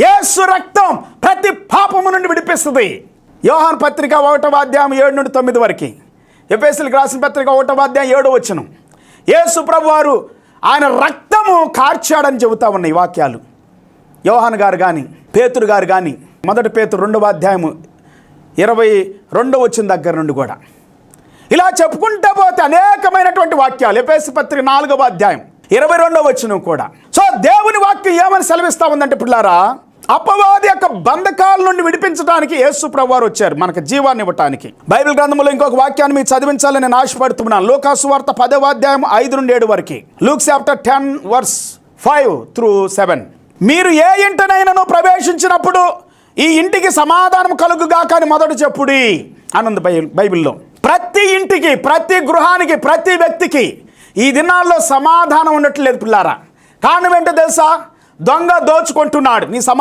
యేసు రక్తం ప్రతి పాపము నుండి విడిపిస్తుంది. యోహాను పత్రిక 1వ అధ్యాయం 7 నుండి 9 వరకు, ఎఫెసీయులకు రాసిన పత్రిక 1వ అధ్యాయం 7వ వచనం. యేసు ప్రభువారు ఆయన రక్తము కార్చాడని చెబుతా ఉన్నాయి వాక్యాలు. యోహాను గారు కానీ పేతురు గారు కానీ 1 పేతురు 2వ అధ్యాయము 22వ వచనం దగ్గర నుండి కూడా ఇలా చెప్పుకుంటూ పోతే అనేకమైనటువంటి వాక్యాలు. ఎఫెసీ పత్రిక 4వ అధ్యాయం 22వ వచనం కూడా. సో దేవుని వాక్యం ఏమని సెలవిస్తా ఉందంటే పిల్లారా, అపవాది యొక్క బంధకాల నుండి విడిపించడానికి యేసు ప్రభువారు వచ్చారు, మనకు జీవాన్ని ఇవ్వటానికి. బైబిల్ గ్రంథంలో ఇంకొక వాక్యాన్ని మీకు చదివించాలని నేను ఆశపడుతున్నాను. లూకా సువార్త 10వ అధ్యాయం 5 నుండి 7 వరకు. Luke chapter 10 verse 5 through 7. మీరు ఏ ఇంటినైనాను ప్రవేశించినప్పుడు ఈ ఇంటికి సమాధానం కలుగుగా కానీ మొదట చెప్పుడి అనుంది బైబిల్లో. ప్రతి ఇంటికి, ప్రతి గృహానికి, ప్రతి వ్యక్తికి ఈ దినాల్లో సమాధానం ఉండట్లేదు పిల్లారా. కారణం ఏంటో తెలుసా? దొంగ దోచుకుంటున్నాడు. నీ